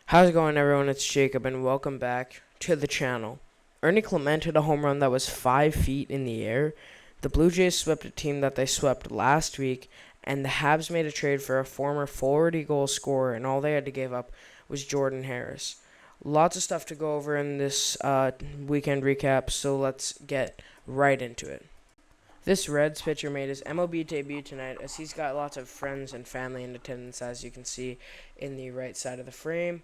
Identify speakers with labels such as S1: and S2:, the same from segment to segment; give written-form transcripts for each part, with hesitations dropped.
S1: How's it going, everyone? It's Jacob, and welcome back to the channel. Ernie Clement hit a home run that was 5 feet in the air. The Blue Jays swept a team that they swept last week, and the Habs made a trade for a former 40-goal scorer, and all they had to give up was Jordan Harris. Lots of stuff to go over in this weekend recap, so let's get right into it. This Reds pitcher made his MLB debut tonight, as he's got lots of friends and family in attendance, as you can see in the right side of the frame.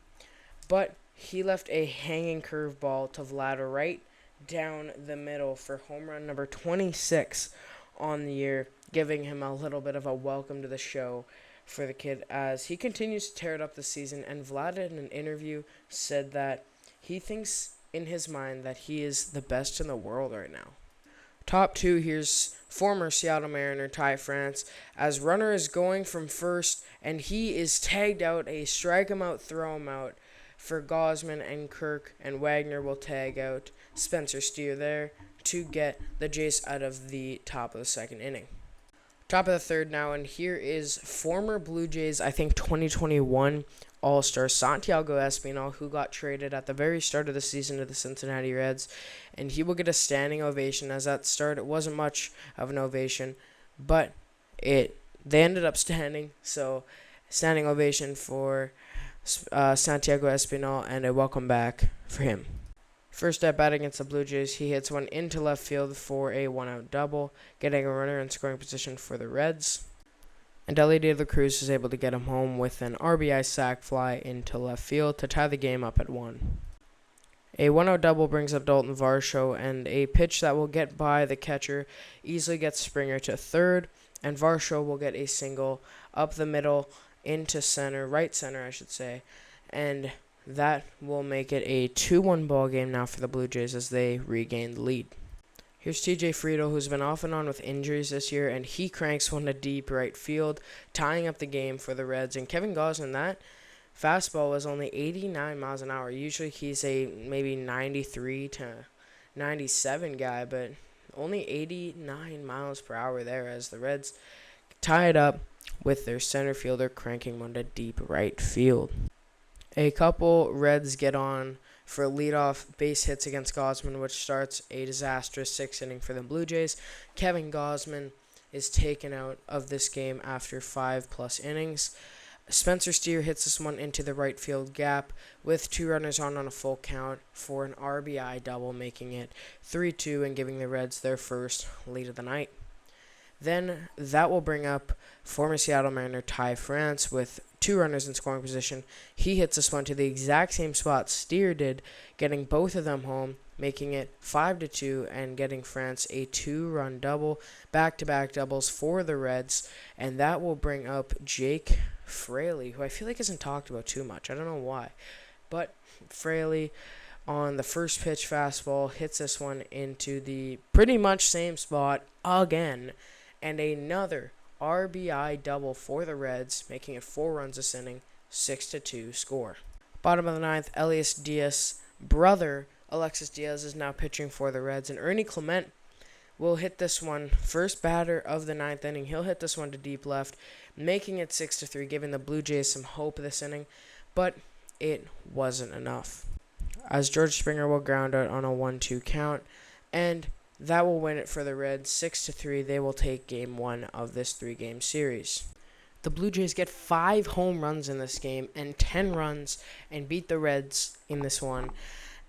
S1: But he left a hanging curveball to Vlad right down the middle for home run number 26 on the year, giving him a little bit of a welcome to the show for the kid as he continues to tear it up this season. And Vlad, in an interview, said that he thinks in his mind that he is the best in the world right now. Top two, here's former Seattle Mariner Ty France, as runner is going from first, and he is tagged out, a strike him out, throw him out for Gausman and Kirk, and Wagner will tag out Spencer Steer there to get the Jays out of the top of the second inning. Top of the third now, and here is former Blue Jays, I think 2021 All-Star Santiago Espinal, who got traded at the very start of the season to the Cincinnati Reds, and he will get a standing ovation. As at start, it wasn't much of an ovation, but they ended up standing, so standing ovation for Santiago Espinal, and a welcome back for him. First at bat against the Blue Jays, he hits one into left field for a one-out double, getting a runner in scoring position for the Reds. And Ellie De La Cruz is able to get him home with an RBI sac fly into left field to tie the game up at 1. A 1-0 double brings up Dalton Varsho, and a pitch that will get by the catcher easily gets Springer to third, and Varsho will get a single up the middle into center, right center I should say, and that will make it a 2-1 ball game now for the Blue Jays as they regain the lead. Here's TJ Friedl, who's been off and on with injuries this year, and he cranks one to deep right field, tying up the game for the Reds. And Kevin Gausman, that fastball was only 89 miles an hour. Usually he's a maybe 93 to 97 guy, but only 89 miles per hour there as the Reds tie it up with their center fielder cranking one to deep right field. A couple Reds get on for leadoff base hits against Gausman, which starts a disastrous 6th inning for the Blue Jays. Kevin Gausman is taken out of this game after 5+ innings. Spencer Steer hits this one into the right field gap with 2 runners on a full count for an RBI double, making it 3-2 and giving the Reds their first lead of the night. Then that will bring up former Seattle Mariner Ty France with 2 runners in scoring position. He hits this one to the exact same spot Steer did, getting both of them home, making it 5-2 and getting France a 2-run double, back-to-back doubles for the Reds. And that will bring up Jake Fraley, who I feel like isn't talked about too much. I don't know why. But Fraley on the first pitch fastball hits this one into the pretty much same spot again, and another RBI double for the Reds, making it 4 runs this inning, 6-2 score. Bottom of the 9th, Elias Diaz' brother, Alexis Diaz, is now pitching for the Reds, and Ernie Clement will hit this one, first batter of the 9th inning. He'll hit this one to deep left, making it 6-3, giving the Blue Jays some hope this inning, but it wasn't enough, as George Springer will ground out on a 1-2 count, and that will win it for the Reds, 6-3. They will take Game 1 of this 3-game series. The Blue Jays get 5 home runs in this game and 10 runs and beat the Reds in this one.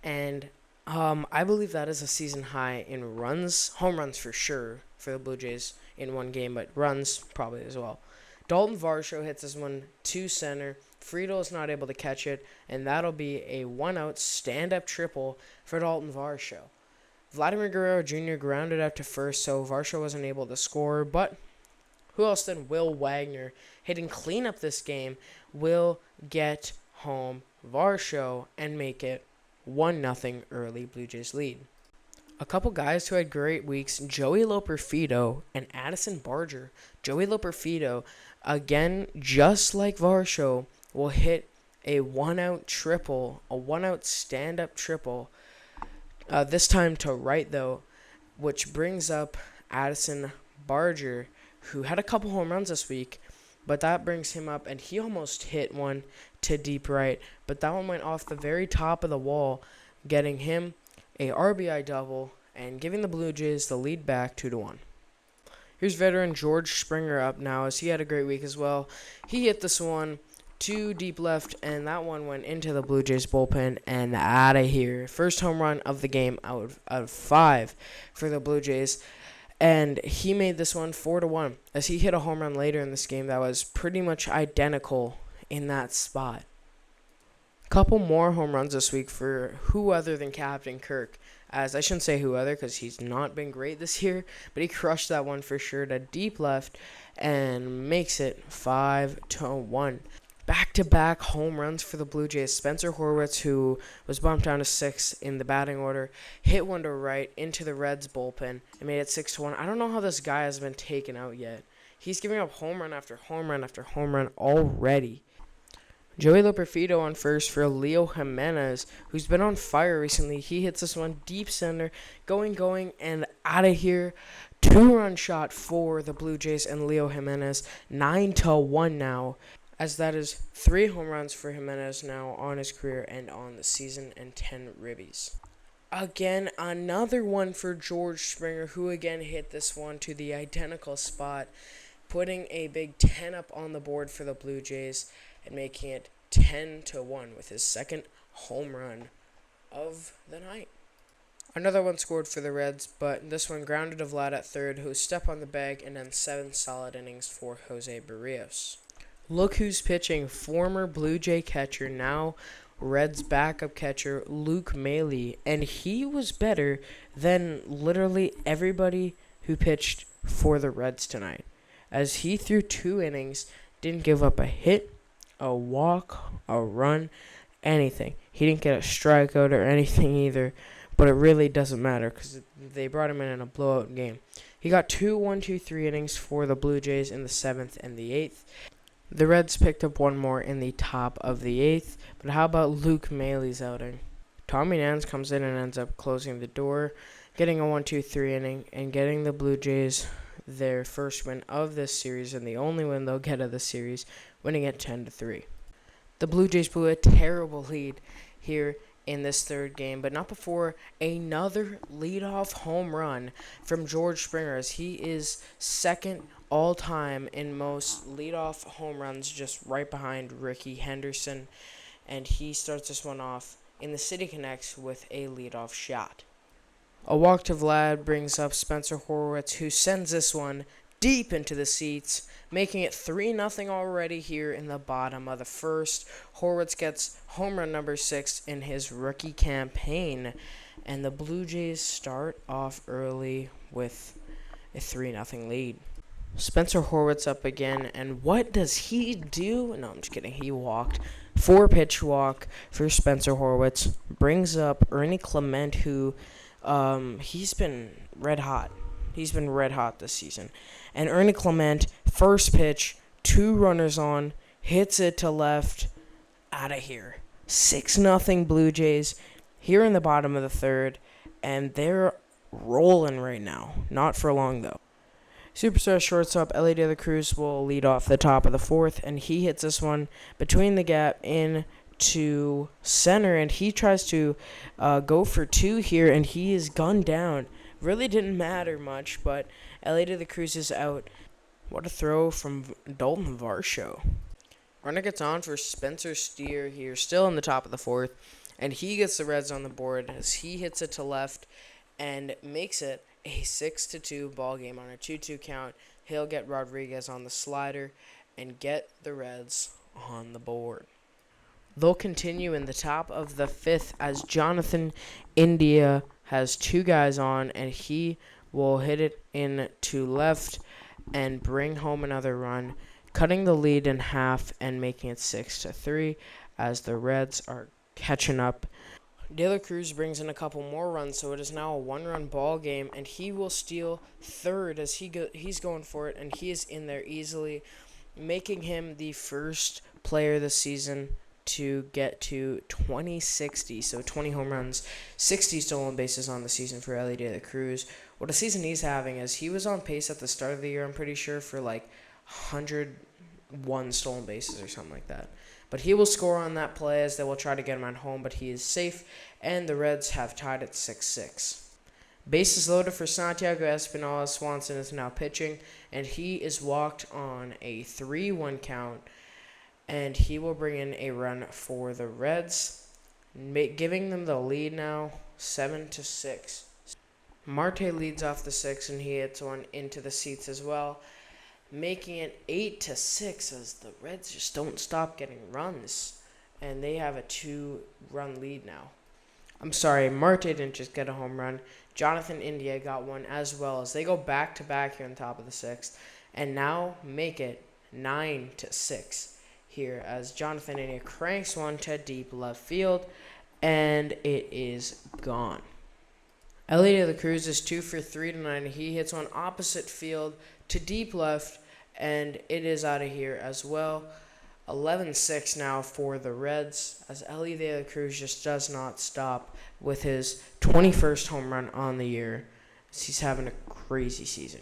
S1: And I believe that is a season high in runs, home runs for sure for the Blue Jays in one game, but runs probably as well. Dalton Varsho hits this one to center. Friedl is not able to catch it, and that'll be a 1-out stand-up triple for Dalton Varsho. Vladimir Guerrero Jr. grounded out to first, so Varsho wasn't able to score. But who else than Will Wagner, hitting cleanup this game, will get home Varsho and make it 1-0 early Blue Jays lead. A couple guys who had great weeks, Joey Loperfido and Addison Barger. Joey Loperfido, again, just like Varsho, will hit a 1-out triple, a 1-out stand-up triple. This time to right, though, which brings up Addison Barger, who had a couple home runs this week, but that brings him up, and he almost hit one to deep right, but that one went off the very top of the wall, getting him a RBI double and giving the Blue Jays the lead back 2-1. Here's veteran George Springer up now, as he had a great week as well. He hit this one to deep left, and that one went into the Blue Jays bullpen and out of here. First home run of the game out of 5 for the Blue Jays. And he made this one 4-1, as he hit a home run later in this game that was pretty much identical in that spot. Couple more home runs this week for who other than Captain Kirk. As I shouldn't say who other, because he's not been great this year, but he crushed that one for sure to deep left and makes it 5-1. Back-to-back home runs for the Blue Jays. Spencer Horwitz, who was bumped down to 6 in the batting order, hit one to right into the Reds bullpen and made it 6-1. I don't know how this guy has been taken out yet. He's giving up home run after home run after home run already. Joey Loperfido on first for Leo Jimenez, who's been on fire recently. He hits this one deep center, going, and out of here. 2-run shot for the Blue Jays and Leo Jimenez, 9-1 now, as that is 3 home runs for Jimenez now on his career and on the season, and 10 ribbies. Again, another one for George Springer, who again hit this one to the identical spot, putting a big 10 up on the board for the Blue Jays and making it 10-1 with his second home run of the night. Another one scored for the Reds, but this one grounded to Vlad at third, who stepped on the bag, and then 7 solid innings for Jose Barrios. Look who's pitching. Former Blue Jay catcher, now Reds backup catcher, Luke Maile, and he was better than literally everybody who pitched for the Reds tonight, as he threw 2 innings, didn't give up a hit, a walk, a run, anything. He didn't get a strikeout or anything either, but it really doesn't matter because they brought him in a blowout game. He got 2 1-2-3 innings for the Blue Jays in the 7th and the 8th. The Reds picked up one more in the top of the 8th, but how about Luke Maile's outing? Tommy Nance comes in and ends up closing the door, getting a 1-2-3 inning, and getting the Blue Jays their first win of this series and the only win they'll get of the series, winning it 10-3. The Blue Jays blew a terrible lead here in this third game, but not before another leadoff home run from George Springer, as he is second all-time in most leadoff home runs, just right behind Ricky Henderson, and he starts this one off in the City Connects with a leadoff shot. A walk to Vlad brings up Spencer Horwitz, who sends this one deep into the seats, making it 3-0 already here in the bottom of the first. Horwitz gets home run number 6 in his rookie campaign, and the Blue Jays start off early with a 3-0 lead. Spencer Horwitz up again, and what does he do? No, I'm just kidding. He walked. 4-pitch walk for Spencer Horwitz. Brings up Ernie Clement, who he's been red hot. He's been red hot this season. And Ernie Clement, first pitch, 2 runners on, hits it to left, out of here. 6-0 Blue Jays here in the bottom of the third, and they're rolling right now. Not for long, though. Superstar shortstop Ellie De La Cruz will lead off the top of the 4th, and he hits this one between the gap in to center, and he tries to go for 2 here, and he is gunned down. Really didn't matter much, but Ellie De La Cruz is out. What a throw from Dalton Varsho. Runner gets on for Spencer Steer here, still in the top of the 4th, and he gets the Reds on the board as he hits it to left and makes it a 6-2 ball game on a 2-2 count. He'll get Rodriguez on the slider and get the Reds on the board. They'll continue in the top of the 5th as Jonathan India has 2 guys on, and he will hit it in to left and bring home another run, cutting the lead in half and making it 6-3 as the Reds are catching up. De La Cruz brings in a couple more runs, so it is now a 1-run ball game, and he will steal third as he's going for it, and he is in there easily, making him the first player this season to get to 20-60, so 20 home runs, 60 stolen bases on the season for Ellie De La Cruz. What a season he's having, as he was on pace at the start of the year, I'm pretty sure, for like 100 1 stolen bases or something like that. But he will score on that play as they will try to get him at home, but he is safe, and the Reds have tied at 6-6. Bases loaded for Santiago Espinal. Swanson is now pitching, and he is walked on a 3-1 count, and he will bring in a run for the Reds, giving them the lead now, 7-6. Marte leads off the 6, and he hits one into the seats as well, making it 8-6 as the Reds just don't stop getting runs, and they have a 2-run lead now. I'm sorry, Marte didn't just get a home run. Jonathan India got one as well as they go back-to-back here on top of the 6th, and now make it 9-6 here as Jonathan India cranks one to deep left field, and it is gone. Ellie De La Cruz is 2 for 3 tonight. He hits one opposite field to deep left, and it is out of here as well. 11-6 now for the Reds, as Ellie De La Cruz just does not stop with his 21st home run on the year. He's having a crazy season.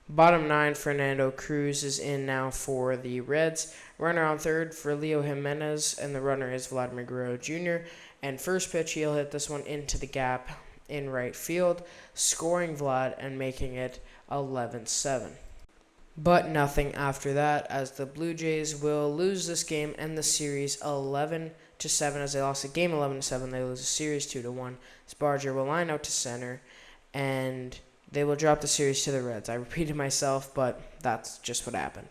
S1: Bottom 9, Fernando Cruz is in now for the Reds. Runner on third for Leo Jimenez, and the runner is Vladimir Guerrero Jr. And first pitch, he'll hit this one into the gap in right field, scoring Vlad and making it 11-7. But nothing after that, as the Blue Jays will lose this game and the series 11-7, as they lost the game 11-7. They lose the series 2-1. Sparger will line out to center, and they will drop the series to the Reds. I repeated myself, but that's just what happened.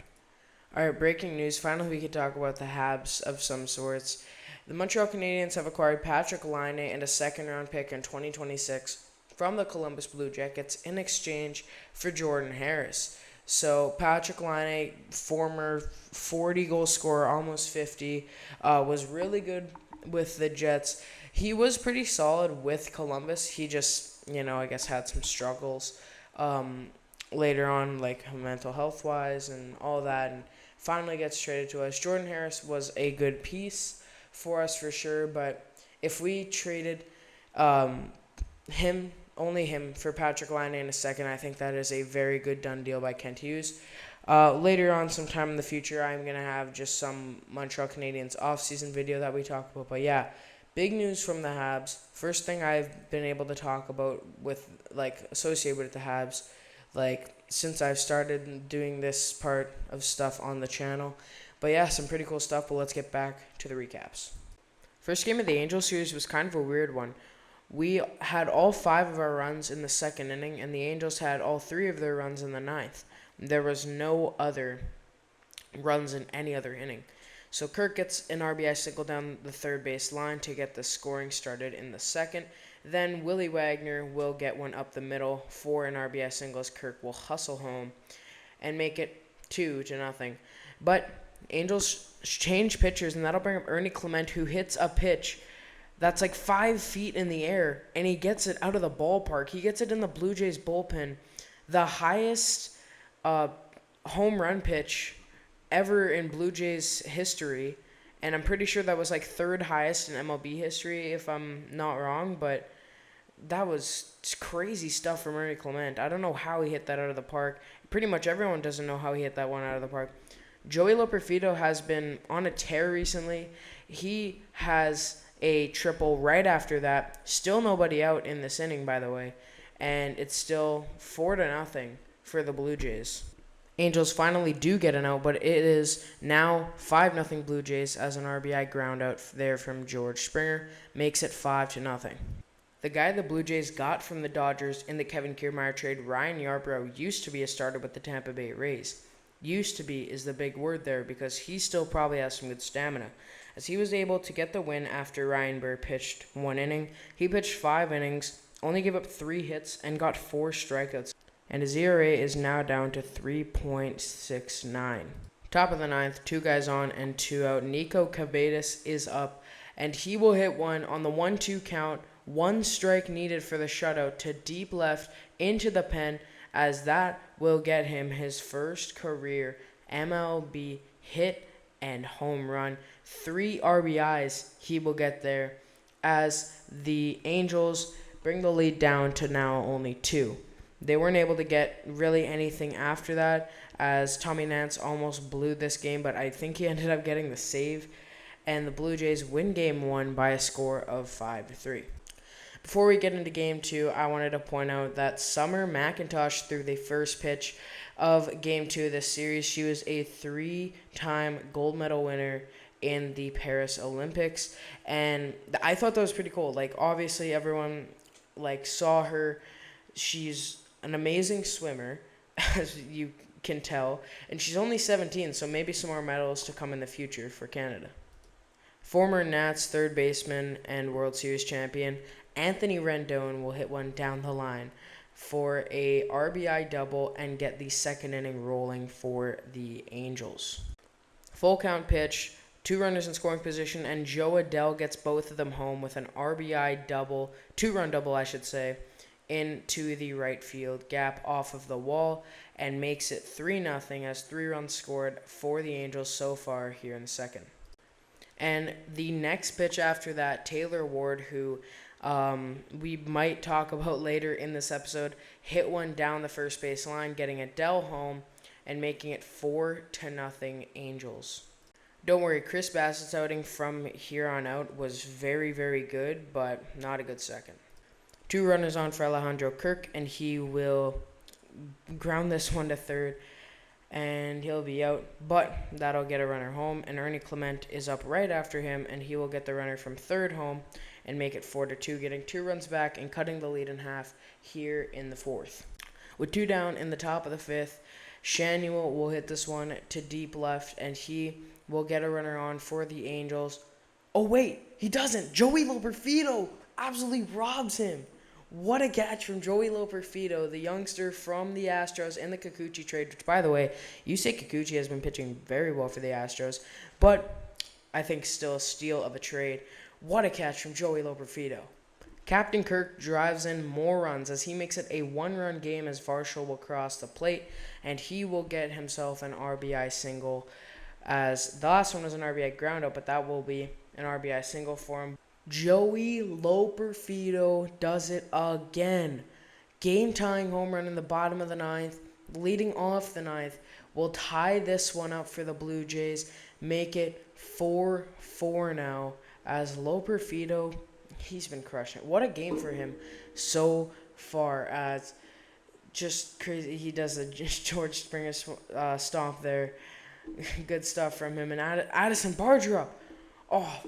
S1: All right, breaking news. Finally, we can talk about the Habs of some sorts. The Montreal Canadiens have acquired Patrick Laine and a second-round pick in 2026 from the Columbus Blue Jackets in exchange for Jordan Harris. So Patrick Laine, former 40-goal scorer, almost 50, was really good with the Jets. He was pretty solid with Columbus. He just, I guess had some struggles later on, like mental health-wise and all that, and finally gets traded to us. Jordan Harris was a good piece for us for sure, but if we traded only him for Patrick Laine in a second, I think that is a very good done deal by Kent Hughes. Later on, sometime in the future, I'm going to have just some Montreal Canadiens off-season video that we talk about. But yeah, big news from the Habs. First thing I've been able to talk about with, associated with the Habs, since I've started doing this part of stuff on the channel. But yeah, some pretty cool stuff, but let's get back to the recaps. First game of the Angels series was kind of a weird one. We had all 5 of our runs in the second inning, and the Angels had all 3 of their runs in the 9th. There was no other runs in any other inning. So Kirk gets an RBI single down the third base line to get the scoring started in the second. Then Willie Wagner will get one up the middle for an RBI single as Kirk will hustle home and make it 2-0. But Angels change pitchers, and that'll bring up Ernie Clement, who hits a pitch that's 5 feet in the air, and he gets it out of the ballpark. He gets it in the Blue Jays bullpen. The highest home run pitch ever in Blue Jays history, and I'm pretty sure that was 3rd highest in MLB history, if I'm not wrong, but that was crazy stuff from Ernie Clement. I don't know how he hit that out of the park. Pretty much everyone doesn't know how he hit that one out of the park. Joey Loperfido has been on a tear recently. He has a triple right after that. Still nobody out in this inning, by the way. And it's still 4-0 for the Blue Jays. Angels finally do get an out, but it is now 5-0 Blue Jays as an RBI ground out there from George Springer makes it 5-0. The guy the Blue Jays got from the Dodgers in the Kevin Kiermaier trade, Ryan Yarbrough, used to be a starter with the Tampa Bay Rays. Used to be is the big word there because he still probably has some good stamina, as he was able to get the win after Ryan Burr pitched 1 inning. He pitched 5 innings, only gave up 3 hits, and got 4 strikeouts. And his ERA is now down to 3.69. Top of the 9th, 2 guys on and 2 out. Nico Cavadas is up, and he will hit one on the 1-2 count. 1 strike needed for the shutout to deep left into the pen, as that will get him his first career MLB hit and home run. 3 RBIs he will get there, as the Angels bring the lead down to now only 2. They weren't able to get really anything after that, as Tommy Nance almost blew this game, but I think he ended up getting the save, and the Blue Jays win Game 1 by a score of 5-3. Before we get into Game 2, I wanted to point out that Summer McIntosh threw the first pitch of Game 2 of this series. She was a 3-time gold medal winner in the Paris Olympics, and I thought that was pretty cool. Like, obviously everyone saw her. She's an amazing swimmer, as you can tell, and she's only 17, so maybe some more medals to come in the future for Canada. Former Nats third baseman and World Series champion Anthony Rendon will hit one down the line for a RBI double and get the second inning rolling for the Angels. Full count pitch, 2 runners in scoring position, and Joe Adell gets both of them home with an RBI double, 2-run double, I should say, into the right field gap off of the wall, and makes it 3-0 as 3 runs scored for the Angels so far here in the second. And the next pitch after that, Taylor Ward, who we might talk about later in this episode, hit one down the first base line, getting Adell home and making it 4-0 Angels. Don't worry, Chris Bassett's outing from here on out was very, very good, but not a good second. 2 runners on for Alejandro Kirk, and he will ground this one to third, and he'll be out, but that'll get a runner home, and Ernie Clement is up right after him, and he will get the runner from third home and make it 4-2, getting 2 runs back and cutting the lead in half here in the fourth. With 2 down in the top of the fifth, Shanuel will hit this one to deep left, and he will get a runner on for the Angels. Oh, wait, he doesn't. Joey Loperfido absolutely robs him. What a catch from Joey Loperfido, the youngster from the Astros in the Kikuchi trade, which, by the way, Yusei Kikuchi has been pitching very well for the Astros, but I think still a steal of a trade. What a catch from Joey Loperfido. Captain Kirk drives in more runs as he makes it a 1-run game as Varsho will cross the plate, and he will get himself an RBI single, as the last one was an RBI groundout, but that will be an RBI single for him. Joey Loperfido does it again. Game-tying home run in the bottom of the ninth, leading off the ninth, will tie this one up for the Blue Jays, make it 4-4 now, as Loperfido, he's been crushing it. What a game for him so far, as just crazy. He does a George Springer stomp there. Good stuff from him. And Addison Barger up. Oh,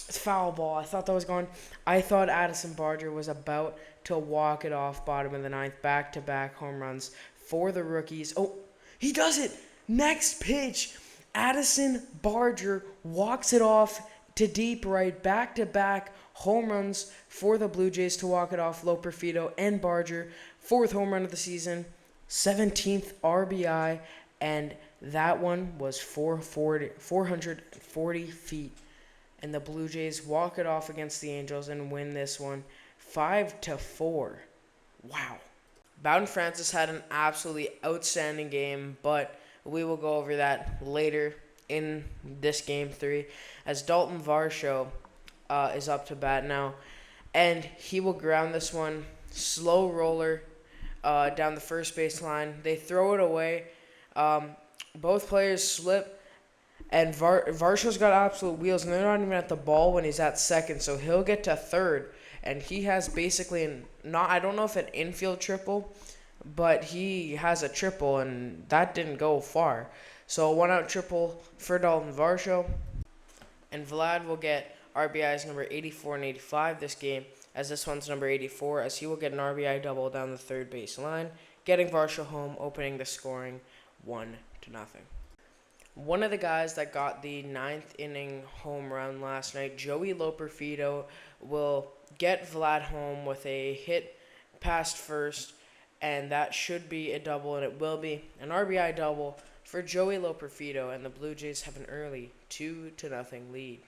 S1: it's foul ball. I thought that was gone. I thought Addison Barger was about to walk it off bottom of the ninth. Back-to-back home runs for the rookies. Oh, he does it. Next pitch. Addison Barger walks it off to deep right. Back-to-back home runs for the Blue Jays to walk it off. Loperfido and Barger. 4th home run of the season. 17th RBI. And that one was 440 feet. And the Blue Jays walk it off against the Angels and win this one 5-4. Wow. Bowden Francis had an absolutely outstanding game, but we will go over that later in this Game 3, as Dalton Varsho is up to bat now. And he will ground this one, slow roller down the first base line. They throw it away. Both players slip. And Varsho's got absolute wheels, and they're not even at the ball when he's at second, so he'll get to third. And he has basically I don't know if an infield triple, but he has a triple, and that didn't go far. So a 1-out triple for Dalton Varsho. And Vlad will get RBIs number 84 and 85 this game, as this one's number 84, as he will get an RBI double down the third base line, getting Varsho home, opening the scoring 1-0. One of the guys that got the 9th inning home run last night, Joey Loperfido, will get Vlad home with a hit past first, and that should be a double, and it will be an RBI double for Joey Loperfido, and the Blue Jays have an early 2-0 lead.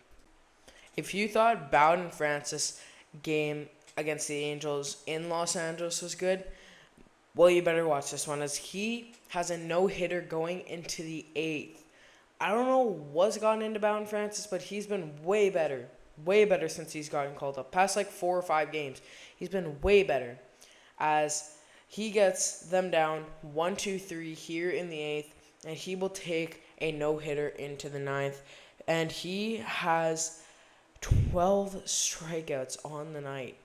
S1: If you thought Bowden Francis' game against the Angels in Los Angeles was good, well, you better watch this one, as he has a no-hitter going into the 8th. I don't know what's gotten into Bowden Francis, but he's been way better since he's gotten called up. Past 4 or 5 games, he's been way better, as He gets them down 1-2-3 here in the 8th, and he will take a no-hitter into the 9th. And he has 12 strikeouts on the night.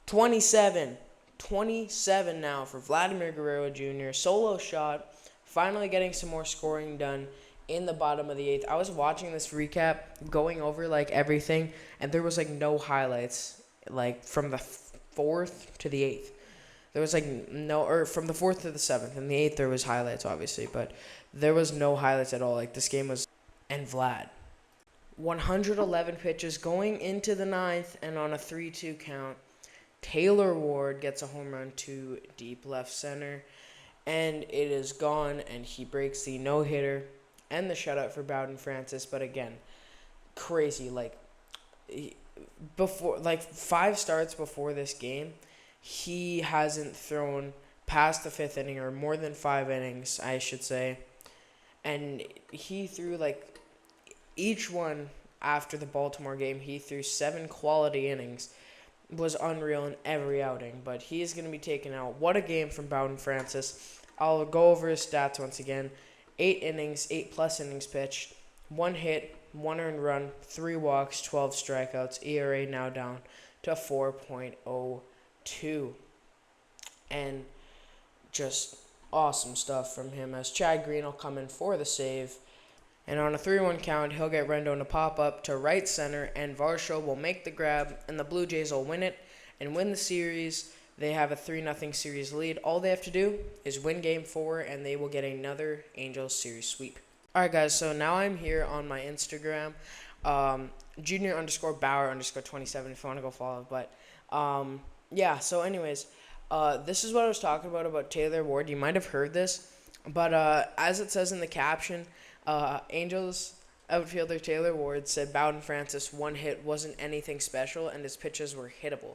S1: 27 now for Vladimir Guerrero Jr. Solo shot, finally getting some more scoring done in the bottom of the 8th. I was watching this recap, going over like everything, and there was like no highlights, like from the 4th to the 8th. There was like no, or from the 4th to the 7th. In the 8th, there was highlights, obviously, but there was no highlights at all. Like, this game was, and Vlad. 111 pitches going into the 9th, and on a 3-2 count, Taylor Ward gets a home run to deep left center, and it is gone, and he breaks the no-hitter and the shutout for Bowden Francis. But again, crazy, like, before, like, 5 starts before this game, he hasn't thrown past the 5th inning, or more than 5 innings, I should say. And he threw, like, each one after the Baltimore game, he threw 7 quality innings. Was unreal in every outing. But he is going to be taken out. What a game from Bowden Francis. I'll go over his stats once again. 8 innings, 8+ innings pitched. 1 hit, 1 earned run, 3 walks, 12 strikeouts. ERA now down to 4.02. And just awesome stuff from him, as Chad Green will come in for the save. And on a 3-1 count, he'll get Rendon to pop up to right center, and Varsho will make the grab, and the Blue Jays will win it and win the series. They have a 3-0 series lead. All they have to do is win Game 4, and they will get another Angels series sweep. All right, guys, so now I'm here on my Instagram, junior_Bauer_27 if you want to go follow. But, yeah, so anyways, this is what I was talking about Taylor Ward. You might have heard this, but as it says in the caption, Angels outfielder Taylor Ward said Bowden Francis' 1 hit wasn't anything special, and his pitches were hittable.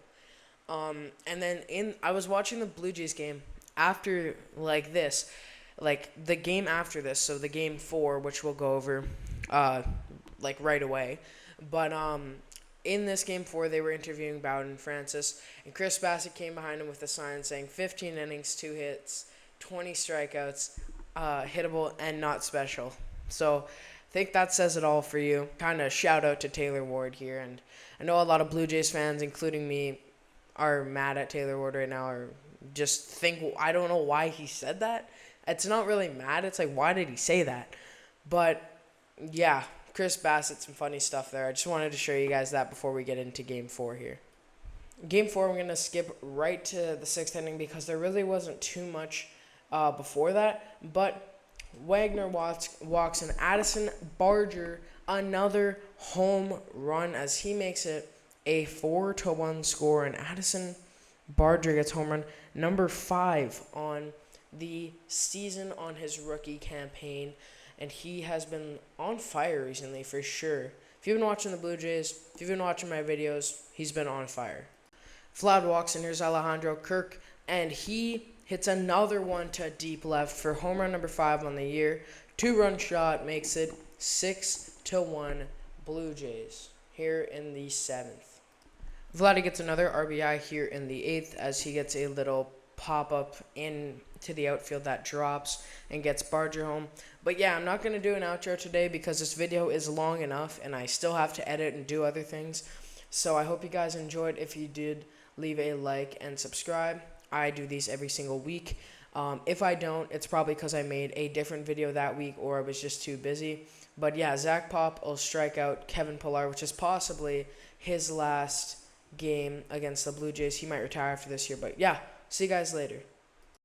S1: And then I was watching the Blue Jays game after like this, like the game after this, so the Game 4, which we'll go over like right away. But in this Game 4, they were interviewing Bowden Francis, and Chris Bassett came behind him with a sign saying 15 innings, 2 hits, 20 strikeouts, hittable and not special. So I think that says it all for you. Kind of shout out to Taylor Ward here. And I know a lot of Blue Jays fans, including me, are mad at Taylor Ward right now, or just think, I don't know why he said that. It's not really mad. It's like, why did he say that? But, yeah, Chris Bassett, some funny stuff there. I just wanted to show you guys that before we get into Game 4 here. Game 4, we're going to skip right to the 6th inning because there really wasn't too much before that. But Wagner walks in Addison Barger, another home run, as he makes it a 4-1 score. And Addison Barger gets home run number 5 on the season on his rookie campaign. And he has been on fire recently for sure. If you've been watching the Blue Jays, if you've been watching my videos, he's been on fire. Vlad walks in. Here's Alejandro Kirk, and he hits another one to deep left for home run number 5 on the year. 2-run shot makes it 6-1 Blue Jays here in the 7th. Vladdy gets another RBI here in the 8th as he gets a little pop-up into the outfield that drops and gets Barger home. But yeah, I'm not going to do an outro today because this video is long enough and I still have to edit and do other things. So I hope you guys enjoyed. If you did, leave a like and subscribe. I do these every single week. If I don't, it's probably because I made a different video that week or I was just too busy. But yeah, Zach Pop will strike out Kevin Pillar, which is possibly his last game against the Blue Jays. He might retire after this year. But yeah, see you guys later.